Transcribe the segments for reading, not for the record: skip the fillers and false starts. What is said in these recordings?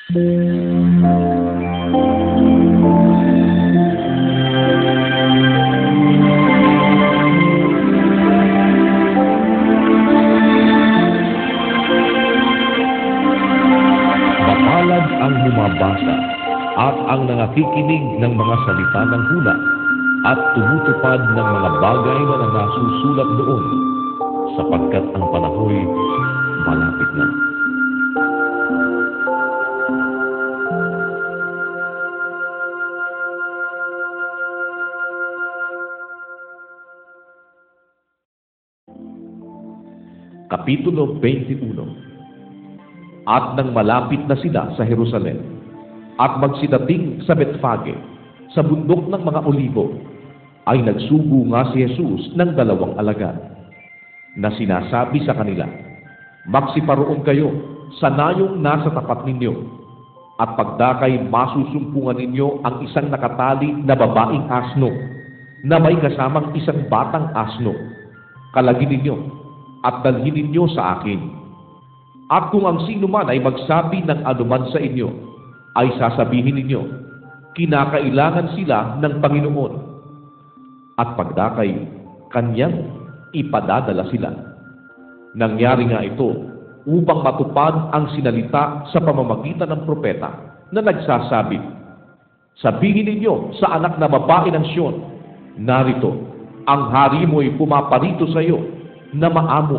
Mapalad ang bumabasa at ang nangakikinig ng mga salita ng hula at tumutupad ng mga bagay na nasusulat doon, sapagkat ang panahoy malapit na. Kapitulo 21. At nang malapit na sila sa Jerusalem, at magsidating sa Betfage, sa bundok ng mga Olibo, ay nagsugo nga si Jesus ng 2 alagad, na sinasabi sa kanila, "Magsiparoon kayo sa nayong nasa tapat ninyo, at pagdakay masusumpungan ninyo ang isang nakatali na babaeng asno, na may kasamang isang batang asno. Kalagin ninyo, at dalhin ninyo sa akin. At kung ang sino man ay magsabi ng anuman sa inyo, ay sasabihin ninyo, kinakailangan sila ng Panginoon. At pagdakay, kanyang ipadadala sila." Nangyari nga ito upang matupad ang sinalita sa pamamagitan ng propeta na nagsasabi, "Sabihin ninyo sa anak na babae ng Siyon, narito, ang hari mo'y pumaparito sa iyo na maamo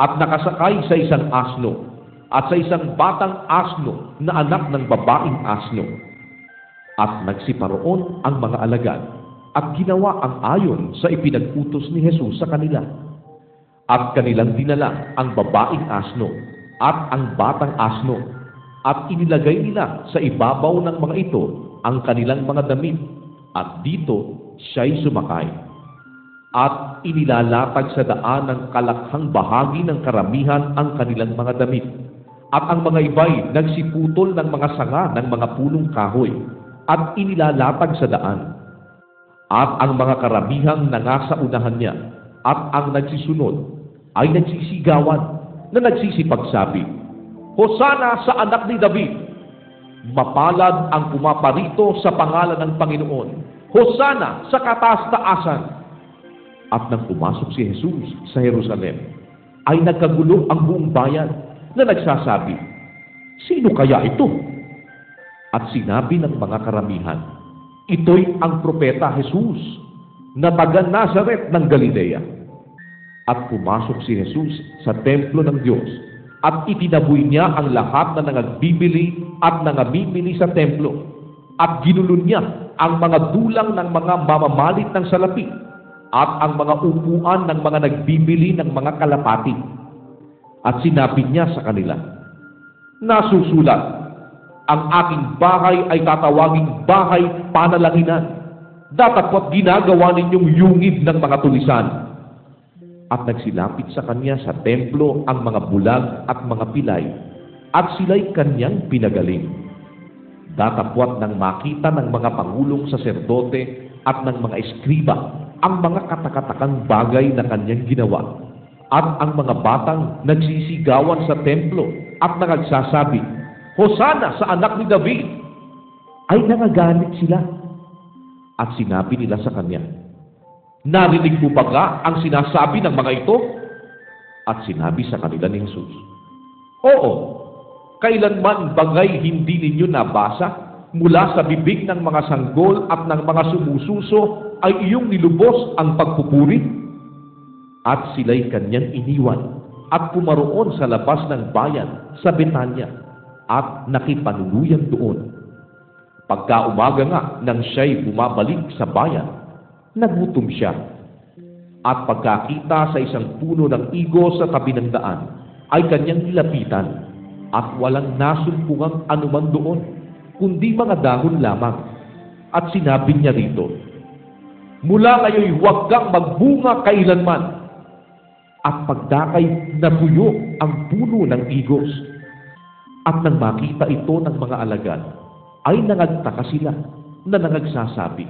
at nakasakay sa isang asno at sa isang batang asno na anak ng babaeng asno." At nagsiparoon ang mga alagad at ginawa ang ayon sa ipinag-utos ni Jesus sa kanila. At kanilang dinala ang babaeng asno at ang batang asno, at inilagay nila sa ibabaw ng mga ito ang kanilang mga damit, at dito siya'y sumakay. At inilalatag sa daan ng kalakhang bahagi ng karamihan ang kanilang mga damit. At ang mga iba'y nagsiputol ng mga sanga ng mga punong kahoy, at inilalatag sa daan. At ang mga karamihang nangasa unahan niya, at ang nagsisunod, ay nagsisigawan na nagsisipagsabi, "Hosana sa anak ni David! Mapalad ang pumaparito sa pangalan ng Panginoon! Hosana sa kataas-taasan!" At nang pumasok si Jesus sa Jerusalem, ay nagkagulo ang buong bayan na nagsasabi, "Sino kaya ito?" At sinabi ng mga karamihan, "Ito'y ang propeta Jesus na taga Nazaret ng Galilea." At pumasok si Jesus sa templo ng Diyos, at itinaboy niya ang lahat na nangagbibili at nangamimili sa templo, at ginulo niya ang mga dulang ng mga mamamalit ng salapi, at ang mga upuan ng mga nagbibili ng mga kalapati. At sinabi niya sa kanila, "Nasusulat, ang aking bahay ay tatawaging bahay panalanginan. Datapwat ginagawa ninyong yungib ng mga tulisan." At nagsilapit sa kanya sa templo ang mga bulag at mga pilay, at sila'y kanyang pinagaling. Datapwat nang makita ng mga pangulong saserdote at ng mga eskriba ang mga katakatakang bagay na kanyang ginawa, at ang mga batang nagsisigawan sa templo at nagsasabi, "Hosana sa anak ni David," ay nangagalit sila. At sinabi nila sa kanya, "Narinig mo ba nga ang sinasabi ng mga ito?" At sinabi sa kanila ni Jesus, "Oo, kailanman bagay hindi ninyo nabasa mula sa bibig ng mga sanggol at ng mga sumususo ay iyong nilubos ang pagpupuri?" At sila'y kanyang iniwan at pumaroon sa labas ng bayan sa Betania, at nakipanuluyan doon. Pagkaumaga nga nang siya'y bumabalik sa bayan, nagutom siya. At pagkakita sa isang puno ng igos sa tabi ng daan, ay kanyang nilapitan, at walang nasumpungang anuman doon, kundi mga dahon lamang. At sinabi niya rito, "Mula ngayon huwag kang magbunga kailanman." At pagdakay, natuyo ang puno ng igos. At nang makita ito ng mga alagad, ay nangagtaka sila na nangagsasabi,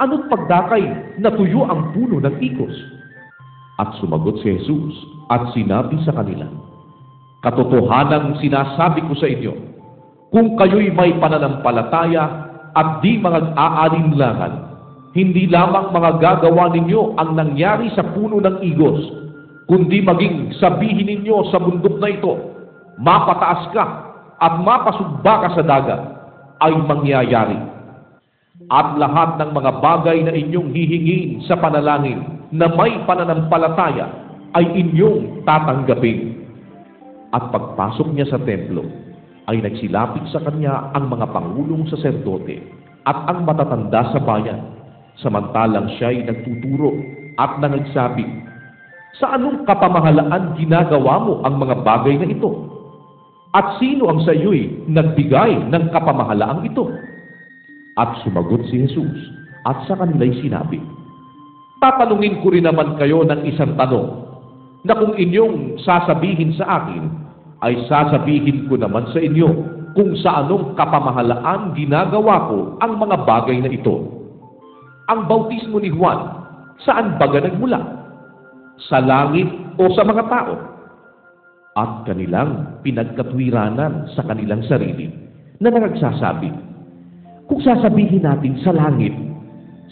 "Ano't pagdakay natuyo ang puno ng igos?" At sumagot si Jesus at sinabi sa kanila, "Katotohanang sinasabi ko sa inyo, Kung kayo'y may pananampalataya at di mga aalinlangan, hindi lamang mga gagawa ninyo ang nangyari sa puno ng igos, kundi maging sabihin ninyo sa bundok na ito, mapataas ka at mapasugba ka sa dagat, ay mangyayari. At lahat ng mga bagay na inyong hihingin sa panalangin na may pananampalataya ay inyong tatanggapin. At pagpasok niya sa templo, ay nagsilapit sa kanya ang mga pangulong saserdote at ang matatanda sa bayan, samantalang siya'y nagtuturo at nagsabi, sa anong kapamahalaan ginagawa mo ang mga bagay na ito? At sino ang sa iyo'y nagbigay ng kapamahalaang ito? At sumagot si Jesus at sa kanila'y sinabi, tatanungin ko rin naman kayo ng isang tanong, na kung inyong sasabihin sa akin, ay sasabihin ko naman sa inyo kung sa anong kapamahalaan ginagawa ko ang mga bagay na ito. Ang bautismo ni Juan, saan baga nagmula? Sa langit o sa mga tao? At kanilang pinagkatwiranan sa kanilang sarili na nagsasabi, kung sasabihin natin sa langit,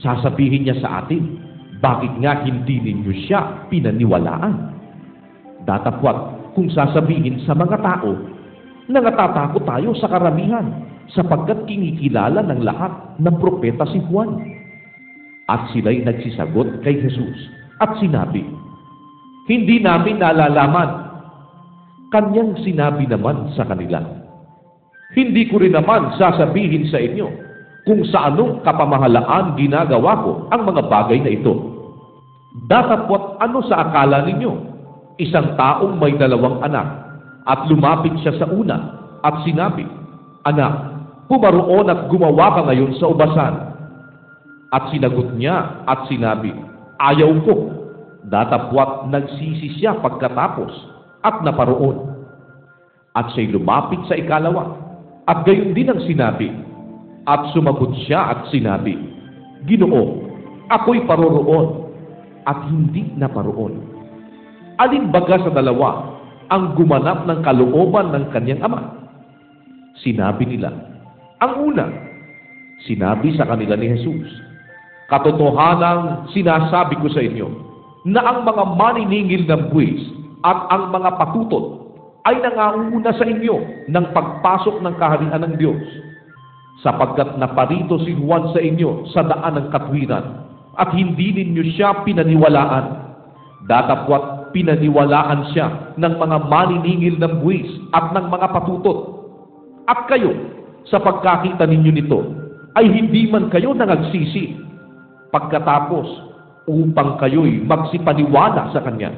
sasabihin niya sa atin, bakit nga hindi ninyo siya pinaniwalaan? Datapwat, kung sasabihin sa mga tao, nangatatakot tayo sa karamihan, sapagkat kinikilala ng lahat ng propeta si Juan. At sila'y nagsisagot kay Jesus at sinabi, hindi namin nalalaman. Kanyang sinabi naman sa kanila, hindi ko rin naman sasabihin sa inyo kung sa anong kapamahalaan ginagawa ko ang mga bagay na ito. Datapwat ano sa akala ninyo? Isang taong may 2 anak at lumapit siya sa una at sinabi, anak, pumaroon at gumawa ka ngayon sa ubasan. At sinagot niya at sinabi, ayaw ko. Datapwat nagsisi siya pagkatapos at naparoon. At siya'y lumapit sa ikalawa at gayon din ang sinabi. At sumagot siya at sinabi, Ginoo, ako'y paroroon at hindi naparoon. Alin baga sa dalawa ang gumanap ng kalooban ng kanyang ama? Sinabi nila, ang una. Sinabi sa kanila ni Jesus, katotohanang sinasabi ko sa inyo, na ang mga maniningil ng buwis at ang mga patutot ay nangauna sa inyo ng pagpasok ng kaharian ng Diyos, sapagkat naparito si Juan sa inyo sa daan ng katwiran at hindi ninyo siya pinaniwalaan. Datapwat pinaniwalaan siya ng mga maniningil ng buwis at ng mga patutot. At kayo, sa pagkakita ninyo nito, ay hindi man kayo nangagsisi pagkatapos upang kayo'y magsipaniwala sa Kanya.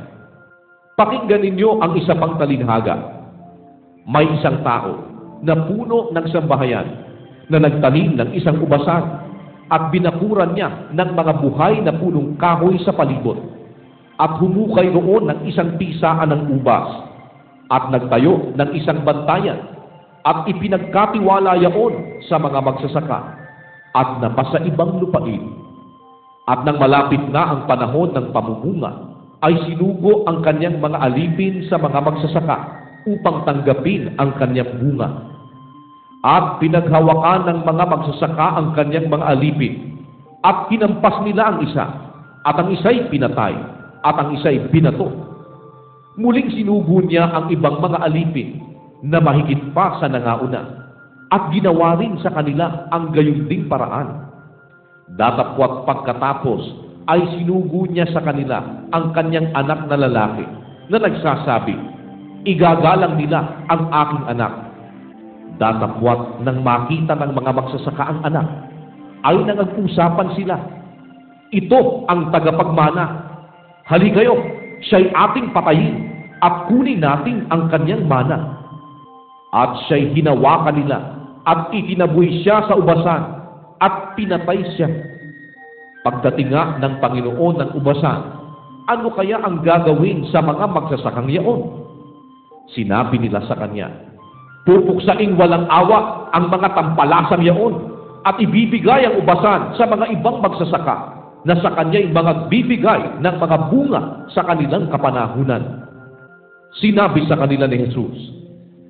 Pakinggan ninyo ang isa pang talinhaga. May isang tao na puno ng sambahayan na nagtanim ng isang ubasan at binakuran niya ng mga buhay na punong kahoy sa palibot at humukay roon ng isang pisaan ng ubas at nagtayo ng isang bantayan at ipinagkatiwala yaon sa mga magsasaka at napasa ibang lupain. At nang malapit na ang panahon ng pamumunga, ay sinugo ang kanyang mga alipin sa mga magsasaka upang tanggapin ang kanyang bunga. At pinaghawakan ng mga magsasaka ang kanyang mga alipin at kinampas nila ang isa at ang isa'y pinatay at ang isa'y binato. Muling sinugo niya ang ibang mga alipin na mahigit pa sa nangauna at ginawa rin sa kanila ang gayon ding paraan. Datapwat pagkatapos ay sinugo niya sa kanila ang kanyang anak na lalaki na nagsasabi, igagalang nila ang aking anak. Datapwat nang makita ng mga magsasaka ang anak, ay nangag-usapan sila, ito ang tagapagmana. Hali kayo, siya'y ating patayin at kunin natin ang kanyang mana. At siya'y hinawakan nila at itinaboy siya sa ubasan at pinatay siya. Pagdating nga ng Panginoon ng ubasan, ano kaya ang gagawin sa mga magsasakang yaon? Sinabi nila sa kanya, pupuksaing walang awa ang mga tampalasang yaon at ibibigay ang ubasan sa mga ibang magsasaka na sa kanya'y mga bibigay ng mga bunga sa kanilang kapanahunan. Sinabi sa kanila ni Jesus,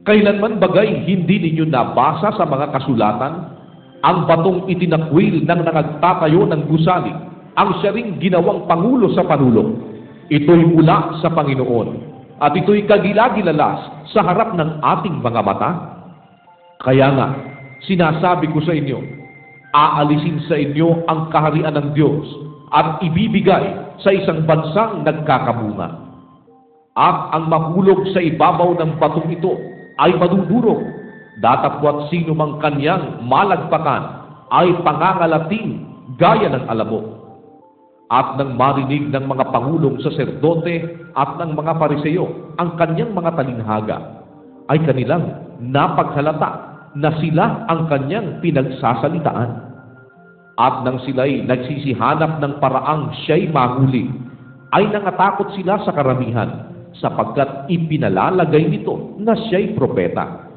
Kailanman bagay hindi ninyo nabasa sa mga kasulatan ang batong itinakwil ng nangagtatayo ng gusali, ang siya ring ginawang pangulo sa panulong. Ito'y mula sa Panginoon at ito'y kagilagilalas sa harap ng ating mga mata. Kaya nga, sinasabi ko sa inyo, aalisin sa inyo ang kaharian ng Diyos at ibibigay sa isang bansang nagkakabunga. At ang mahulog sa ibabaw ng batong ito ay madudurog, datapwat sino mang kanyang malagpakan ay pangangalating gaya ng alamok. At nang marinig ng mga pangulong saserdote at ng mga Pariseo ang kanyang mga talinhaga, ay kanilang napaghalata na sila ang kanyang pinagsasalitaan. At nang sila'y nagsisihanap ng paraang siya'y mahuli, ay nangatakot sila sa karamihan, sapagkat ipinalalagay nito na siya'y propeta.